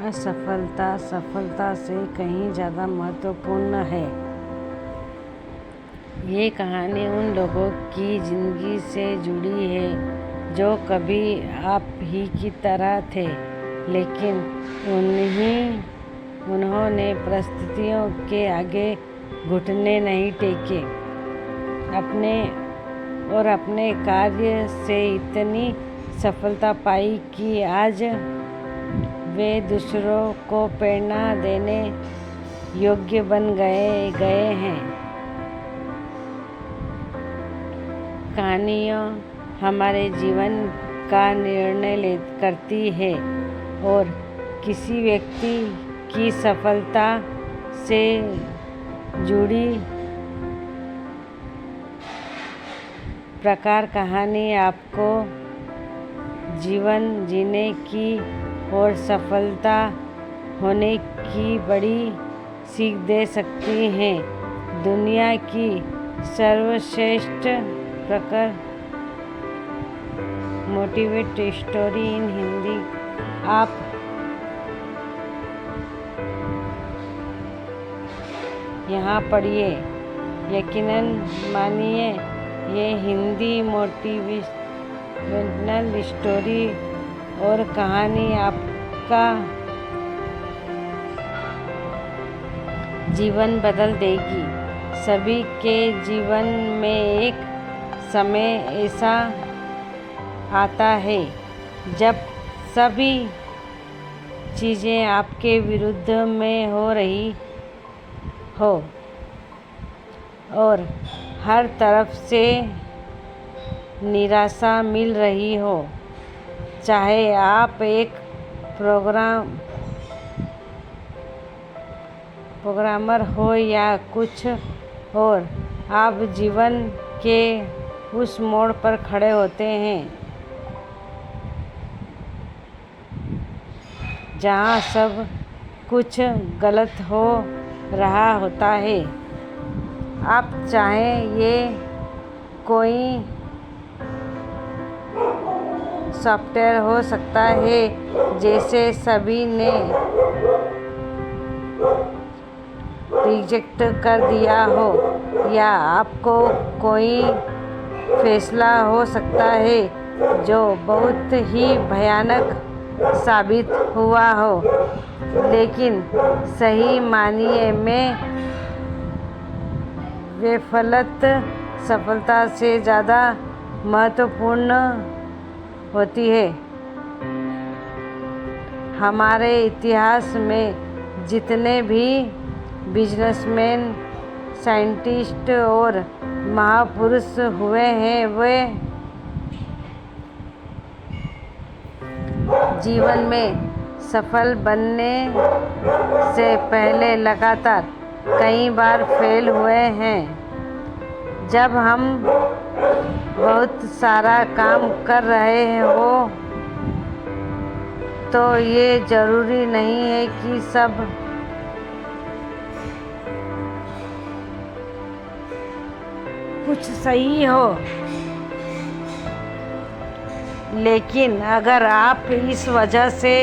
असफलता सफलता से कहीं ज़्यादा महत्वपूर्ण है। ये कहानी उन लोगों की ज़िंदगी से जुड़ी है जो कभी आप ही की तरह थे, लेकिन उन्होंने परिस्थितियों के आगे घुटने नहीं टेके। अपने कार्य से इतनी सफलता पाई कि आज वे दूसरों को प्रेरणा देने योग्य बन गए हैं। कहानियाँ हमारे जीवन का निर्णय करती है और किसी व्यक्ति की सफलता से जुड़ी प्रकार कहानी आपको जीवन जीने की और सफलता होने की बड़ी सीख दे सकती हैं। दुनिया की सर्वश्रेष्ठ प्रकार मोटिवेट स्टोरी इन हिंदी आप यहाँ पढ़िए। यकीनन मानिए, ये हिंदी मोटिवेशनल स्टोरी और कहानी आपका जीवन बदल देगी। सभी के जीवन में एक समय ऐसा आता है जब सभी चीज़ें आपके विरुद्ध में हो रही हो और हर तरफ से निराशा मिल रही हो। चाहे आप एक प्रोग्रामर हो या कुछ और, आप जीवन के उस मोड़ पर खड़े होते हैं जहाँ सब कुछ गलत हो रहा होता है। आप चाहें ये कोई सॉफ्टवेयर हो सकता है जैसे सभी ने रिजेक्ट कर दिया हो, या आपको कोई फैसला हो सकता है जो बहुत ही भयानक साबित हुआ हो, लेकिन सही मायने में विफलता सफलता से ज़्यादा महत्वपूर्ण होती है। हमारे इतिहास में जितने भी बिजनेसमैन, साइंटिस्ट और महापुरुष हुए हैं, वे जीवन में सफल बनने से पहले लगातार कई बार फेल हुए हैं। जब हम बहुत सारा काम कर रहे हो तो ये ज़रूरी नहीं है कि सब कुछ सही हो, लेकिन अगर आप इस वजह से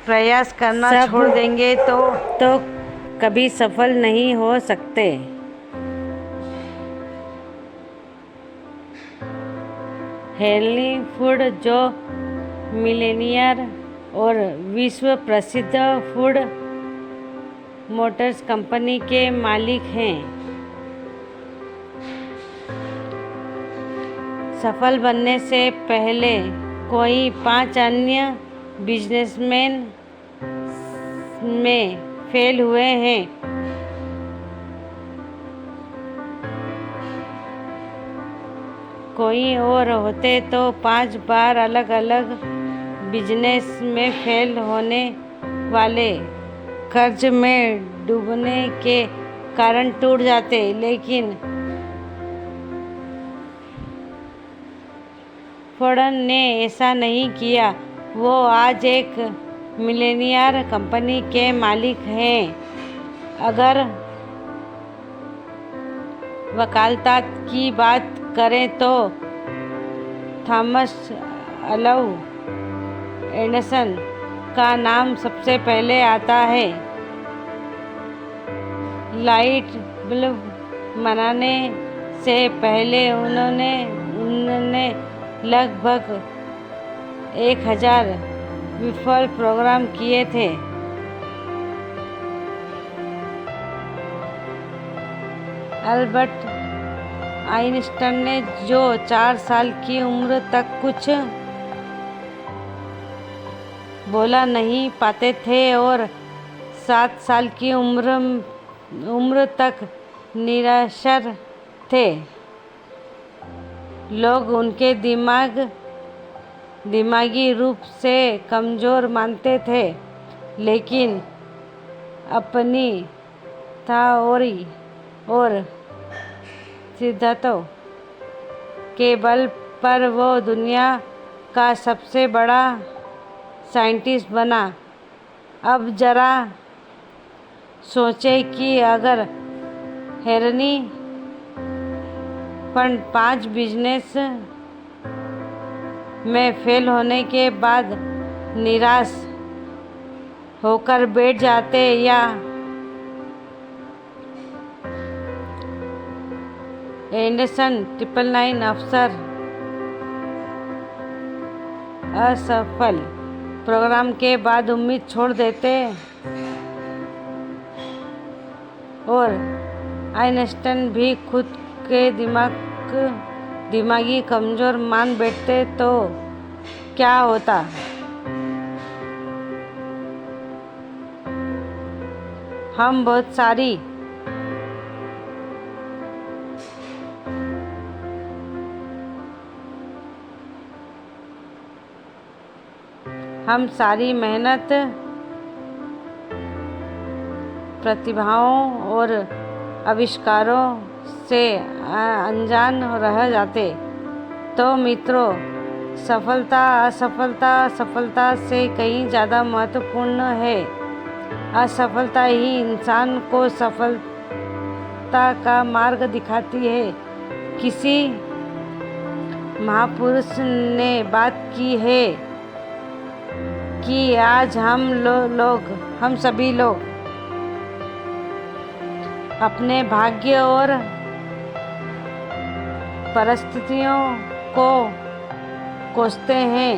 प्रयास करना छोड़ देंगे तो कभी सफल नहीं हो सकते। हेनरी फोर्ड, जो मिलेनियर और विश्व प्रसिद्ध फोर्ड मोटर्स कंपनी के मालिक हैं, सफल बनने से पहले कोई 5 अन्य बिजनेसमैन में फेल हुए हैं। कोई और होते तो 5 बार अलग अलग बिजनेस में फेल होने वाले, कर्ज में डूबने के कारण टूट जाते, लेकिन फोर्ड ने ऐसा नहीं किया। वो आज एक मिलियनियर कंपनी के मालिक हैं। अगर वकालता की बात करें तो थॉमस अल्वा एडिसन का नाम सबसे पहले आता है। लाइट बल्ब बनाने से पहले उन्होंने लगभग 1000 विफल प्रोग्राम किए थे। अल्बर्ट आइंस्टाइन ने जो 4 साल की उम्र तक कुछ बोला नहीं पाते थे और 7 साल की उम्र तक निरक्षर थे, लोग उनके दिमागी रूप से कमज़ोर मानते थे, लेकिन अपनी थ्योरी और सिद्धांतों के बल पर वो दुनिया का सबसे बड़ा साइंटिस्ट बना। अब जरा सोचें कि अगर हेनरी फंड 5 बिजनेस में फेल होने के बाद निराश होकर बैठ जाते, या एंडरसन 999 अफसर असफल प्रोग्राम के बाद उम्मीद छोड़ देते और आइंस्टाइन भी खुद के दिमागी कमज़ोर मान बैठते, तो क्या होता? हम सारी मेहनत, प्रतिभाओं और आविष्कारों से अनजान रह जाते। तो मित्रों, सफलता से कहीं ज़्यादा महत्वपूर्ण है। असफलता ही इंसान को सफलता का मार्ग दिखाती है। किसी महापुरुष ने बात की है कि आज हम सभी लोग अपने भाग्य और परिस्थितियों को कोसते हैं।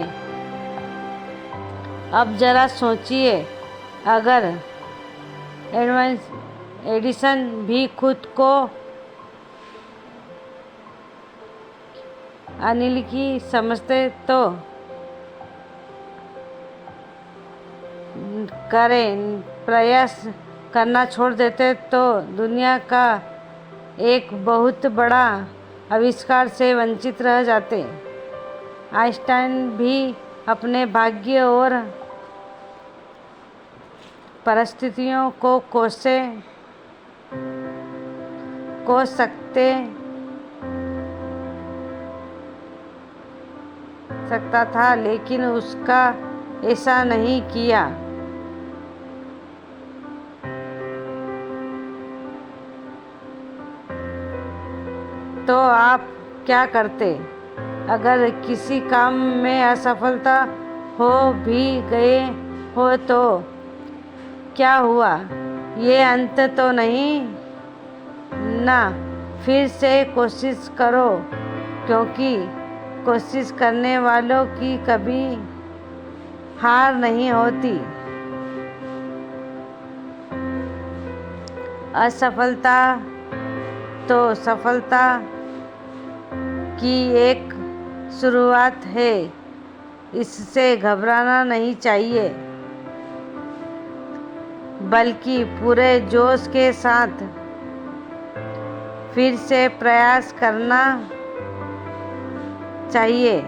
अब जरा सोचिए, अगर एडिसन भी खुद को अनिल की समझते तो प्रयास करना छोड़ देते, तो दुनिया का एक बहुत बड़ा आविष्कार से वंचित रह जाते। आइंस्टाइन भी अपने भाग्य और परिस्थितियों को कोस सकता था, लेकिन उसका ऐसा नहीं किया। तो आप क्या करते? अगर किसी काम में असफलता हो भी गए हो तो क्या हुआ? ये अंत तो नहीं ना। फिर से कोशिश करो, क्योंकि कोशिश करने वालों की कभी हार नहीं होती। असफलता तो सफलता की एक शुरुआत है, इससे घबराना नहीं चाहिए, बल्कि पूरे जोश के साथ फिर से प्रयास करना चाहिए।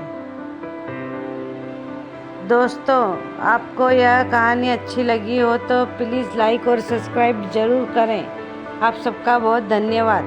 दोस्तों, आपको यह कहानी अच्छी लगी हो तो प्लीज़ लाइक और सब्सक्राइब ज़रूर करें। आप सबका बहुत धन्यवाद।